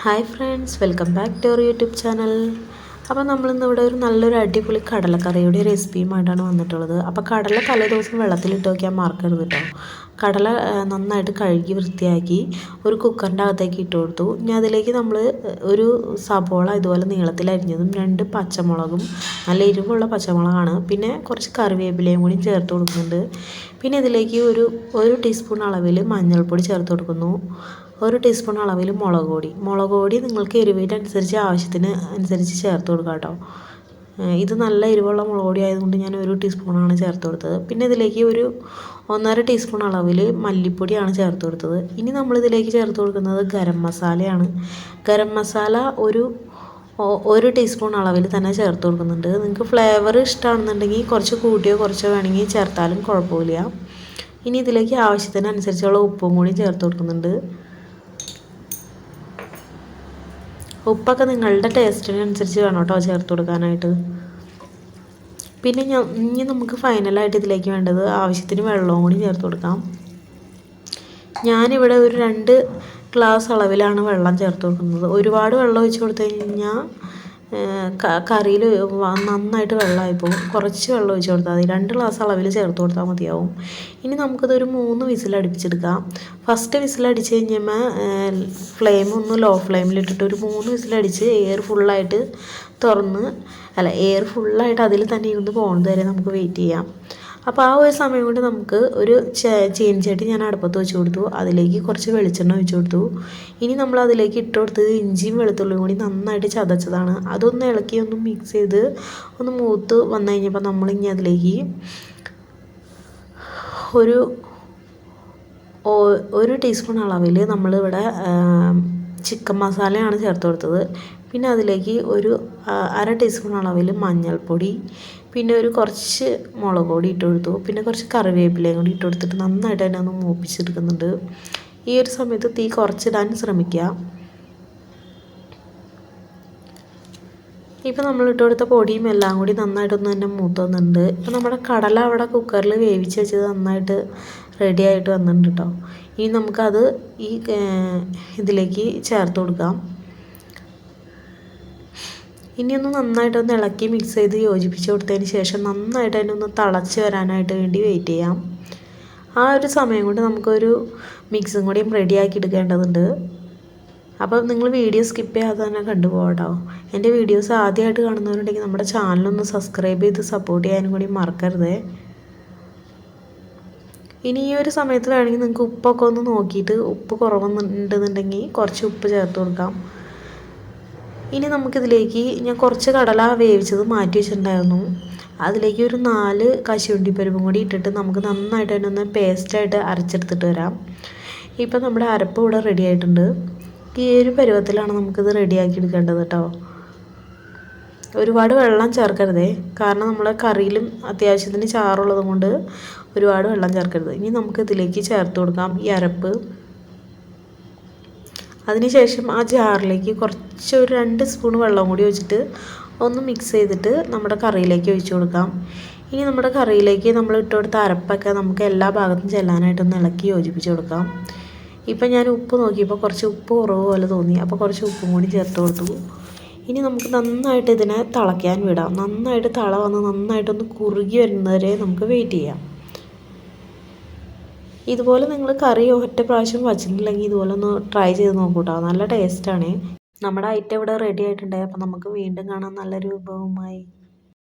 Hi friends, welcome back to our YouTube channel. അപ്പോൾ നമ്മളിന്ന് ഇവിടെ ഒരു നല്ലൊരു അടിപൊളി കടലക്കറിയുടെ റെസിപ്പിയുമായിട്ടാണ് വന്നിട്ടുള്ളത്. അപ്പോൾ കടല തലേദിവസം വെള്ളത്തിലിട്ട് വയ്ക്കാൻ മറക്കരുത് കേട്ടോ. കടല നന്നായിട്ട് കഴുകി വൃത്തിയാക്കി ഒരു കുക്കറിൻ്റെ അകത്തേക്ക് ഇട്ട് കൊടുത്തു. ഇനി അതിലേക്ക് നമ്മൾ ഒരു സബോള ഇതുപോലെ നീളത്തിൽ അരിഞ്ഞതും 2 പച്ചമുളകും, നല്ല എരിവുള്ള പച്ചമുളകാണ്, പിന്നെ കുറച്ച് കറിവേപ്പിലയും കൂടി ചേർത്ത് കൊടുക്കുന്നുണ്ട്. പിന്നെ ഇതിലേക്ക് ഒരു ടീസ്പൂൺ അളവിൽ മഞ്ഞൾപ്പൊടി ചേർത്ത് കൊടുക്കുന്നു. 1 ടീസ്പൂൺ അളവിൽ മുളക് പൊടി നിങ്ങൾക്ക് എരിവിനനുസരിച്ച് ആവശ്യത്തിന് അനുസരിച്ച് ചേർത്ത് കൊടുക്കുക കേട്ടോ. ഇത് നല്ല എരിവുള്ള മുളക് പൊടി ആയതുകൊണ്ട് ഞാൻ 1 ടീസ്പൂണാണ് ചേർത്ത് കൊടുത്തത്. പിന്നെ ഇതിലേക്ക് ഒരു 1.5 ടീസ്പൂൺ അളവിൽ മല്ലിപ്പൊടിയാണ് ചേർത്ത് കൊടുത്തത്. ഇനി നമ്മളിതിലേക്ക് ചേർത്ത് കൊടുക്കുന്നത് ഗരം മസാലയാണ്. ഗരം മസാല ഒരു ടീസ്പൂൺ അളവിൽ തന്നെ ചേർത്ത് കൊടുക്കുന്നുണ്ട്. നിങ്ങൾക്ക് ഫ്ലേവർ ഇഷ്ടമാണെന്നുണ്ടെങ്കിൽ കുറച്ച് കൂട്ടിയോ കുറച്ചോ വേണമെങ്കിൽ ചേർത്താലും കുഴപ്പമില്ല. ഇനി ഇതിലേക്ക് ആവശ്യത്തിനനുസരിച്ചുള്ള ഉപ്പും കൂടി ചേർത്ത് കൊടുക്കുന്നുണ്ട്. ഉപ്പൊക്കെ നിങ്ങളുടെ ടേസ്റ്റിനനുസരിച്ച് വേണം കേട്ടോ ചേർത്ത് കൊടുക്കാനായിട്ട്. പിന്നെ ഇനി നമുക്ക് ഫൈനലായിട്ട് ഇതിലേക്ക് വേണ്ടത് ആവശ്യത്തിന് വെള്ളവും കൂടി ചേർത്ത് കൊടുക്കാം. ഞാനിവിടെ ഒരു 2 ഗ്ലാസ് അളവിലാണ് വെള്ളം ചേർത്ത് കൊടുക്കുന്നത്. ഒരുപാട് വെള്ളം ഒഴിച്ച് കൊടുത്തു കഴിഞ്ഞാൽ കറിയിൽ നന്നായിട്ട് വെള്ളമായി പോകും. കുറച്ച് വെള്ളം ഒഴിച്ച് കൊടുത്താൽ മതി. 2 ഗ്ലാസ് അളവിൽ ചേർത്ത് കൊടുത്താൽ മതിയാവും. ഇനി നമുക്കിതൊരു 3 വിസിൽ അടുപ്പിച്ചെടുക്കാം. ഫസ്റ്റ് വിസിൽ അടിച്ച് കഴിഞ്ഞാൽ ഫ്ലെയിം ഒന്ന് ലോ ഫ്ലെയിമിലിട്ടിട്ട് ഒരു 3 വിസിലടിച്ച് എയർ ഫുള്ളായിട്ട് അതിൽ തന്നെ ഇരുന്ന് പോകുന്നത് വരെ നമുക്ക് വെയിറ്റ് ചെയ്യാം. അപ്പോൾ ആ ഒരു സമയം കൊണ്ട് നമുക്ക് ഒരു ചീനച്ചട്ടി ഞാൻ അടുപ്പത്ത് വെച്ച് കൊടുത്തു. അതിലേക്ക് കുറച്ച് വെളിച്ചെണ്ണ ഒഴിച്ച് കൊടുത്തു. ഇനി നമ്മൾ അതിലേക്ക് ഇട്ട് കൊടുത്തത് ഇഞ്ചിയും വെളുത്തുള്ളിയും കൂടി നന്നായിട്ട് ചതച്ചതാണ്. അതൊന്ന് ഇളക്കി ഒന്ന് മിക്സ് ചെയ്ത് ഒന്ന് മൂത്ത് വന്നു കഴിഞ്ഞപ്പോൾ നമ്മളിനി അതിലേക്ക് ഒരു ടീസ്പൂൺ അളവിൽ നമ്മളിവിടെ ചിക്കൻ മസാലയാണ് ചേർത്ത് കൊടുത്തത്. പിന്നെ അതിലേക്ക് ഒരു 1/2 ടീസ്പൂൺ അളവിൽ മഞ്ഞൾപ്പൊടി, പിന്നെ കുറച്ച് മുളക് പൊടി ഇട്ട് കൊടുത്തു. പിന്നെ കുറച്ച് കറിവേപ്പിലയും കൂടി ഇട്ട് കൊടുത്തിട്ട് നന്നായിട്ട് തന്നെ ഒന്ന് മൂപ്പിച്ചെടുക്കുന്നുണ്ട്. ഈ ഒരു സമയത്ത് തീ കുറച്ചിടാൻ ശ്രമിക്കുക. ഇപ്പോൾ നമ്മൾ ഇട്ട് കൊടുത്ത പൊടിയും എല്ലാം കൂടി നന്നായിട്ടൊന്ന് തന്നെ മൂത്ത് വന്നിട്ടുണ്ട്. ഇപ്പോൾ നമ്മുടെ കടല അവിടെ കുക്കറിൽ വേവിച്ച് വെച്ചത് നന്നായിട്ട് റെഡി ആയിട്ട് വന്നിട്ടുണ്ട് കേട്ടോ. ഇനി നമുക്കത് ഇതിലേക്ക് ചേർത്ത് കൊടുക്കാം. ഇനിയൊന്ന് നന്നായിട്ടൊന്ന് ഇളക്കി മിക്സ് ചെയ്ത് യോജിപ്പിച്ച് കൊടുത്തതിന് ശേഷം നന്നായിട്ട് തന്നെ ഒന്ന് തിളച്ച് വരാനായിട്ട് വേണ്ടി വെയിറ്റ് ചെയ്യാം. ആ ഒരു സമയം കൊണ്ട് നമുക്കൊരു മിക്സും കൂടിയും റെഡിയാക്കി എടുക്കേണ്ടതുണ്ട്. അപ്പോൾ നിങ്ങൾ വീഡിയോ സ്കിപ്പ് ചെയ്യാതെ തന്നെ കണ്ടുപോകാം കേട്ടോ. എൻ്റെ വീഡിയോസ് ആദ്യമായിട്ട് കാണുന്നവരുണ്ടെങ്കിൽ നമ്മുടെ ചാനലൊന്ന് സബ്സ്ക്രൈബ് ചെയ്ത് സപ്പോർട്ട് ചെയ്യാനും കൂടി മറക്കരുത്. ഇനി ഈ ഒരു സമയത്ത് വേണമെങ്കിൽ നിങ്ങൾക്ക് ഉപ്പൊക്കെ ഒന്ന് നോക്കിയിട്ട് ഉപ്പ് കുറവുണ്ടെന്നുണ്ടെങ്കിൽ കുറച്ച് ഉപ്പ് ചേർത്ത് കൊടുക്കാം. ഇനി നമുക്കിതിലേക്ക് ഞാൻ കുറച്ച് കടല വേവിച്ചത് മാറ്റി വെച്ചിട്ടുണ്ടായിരുന്നു. അതിലേക്ക് ഒരു 4 കശുവണ്ടിപ്പരിപ്പും കൂടി ഇട്ടിട്ട് നമുക്ക് നന്നായിട്ട് തന്നെ ഒന്ന് പേസ്റ്റായിട്ട് അരച്ചെടുത്തിട്ട് വരാം. ഇപ്പം നമ്മുടെ അരപ്പ് ഇവിടെ റെഡി ആയിട്ടുണ്ട്. ഈ ഒരു പരുവത്തിലാണ് നമുക്കിത് റെഡിയാക്കി എടുക്കേണ്ടത് കേട്ടോ. ഒരുപാട് വെള്ളം ചേർക്കരുതേ, കാരണം നമ്മുടെ കറിയിലും അത്യാവശ്യത്തിന് ചാറുള്ളത് കൊണ്ട് ഒരുപാട് വെള്ളം ചേർക്കരുത്. ഇനി നമുക്കിതിലേക്ക് ചേർത്ത് കൊടുക്കാം ഈ അരപ്പ്. അതിനുശേഷം ആ ജാറിലേക്ക് ഒരു 2 സ്പൂൺ വെള്ളം കൂടി ഒഴിച്ചിട്ട് ഒന്ന് മിക്സ് ചെയ്തിട്ട് നമ്മുടെ കറിയിലേക്ക് ഒഴിച്ചു കൊടുക്കാം. ഇനി നമ്മുടെ കറിയിലേക്ക് നമ്മൾ ഇട്ട് കൊടുത്ത അരപ്പൊക്കെ നമുക്ക് എല്ലാ ഭാഗത്തും ചെല്ലാനായിട്ടൊന്ന് ഇളക്കി യോജിപ്പിച്ച് കൊടുക്കാം. ഇപ്പം ഞാൻ ഉപ്പ് നോക്കിയപ്പോൾ കുറച്ച് ഉപ്പ് കുറവ് പോലെ തോന്നി. അപ്പോൾ കുറച്ച് ഉപ്പും കൂടി ചേർത്ത് കൊടുത്തു. ഇനി നമുക്ക് നന്നായിട്ട് ഇതിനെ തിളയ്ക്കാൻ വിടാം. നന്നായിട്ട് തിള വന്ന് നന്നായിട്ടൊന്ന് കുറുകി വരുന്നവരെ നമുക്ക് വെയിറ്റ് ചെയ്യാം. ഇതുപോലെ നിങ്ങൾ കറി ഒറ്റ പ്രാവശ്യം വച്ചിട്ടില്ലെങ്കിൽ ഇതുപോലെ ഒന്ന് ട്രൈ ചെയ്ത് നോക്കൂ കേട്ടോ. നല്ല ടേസ്റ്റാണ്. നമ്മുടെ ഐറ്റം ഇവിടെ റെഡി ആയിട്ടുണ്ടായി. അപ്പോൾ നമുക്ക് വീണ്ടും കാണാം നല്ലൊരു വിഭവമായി.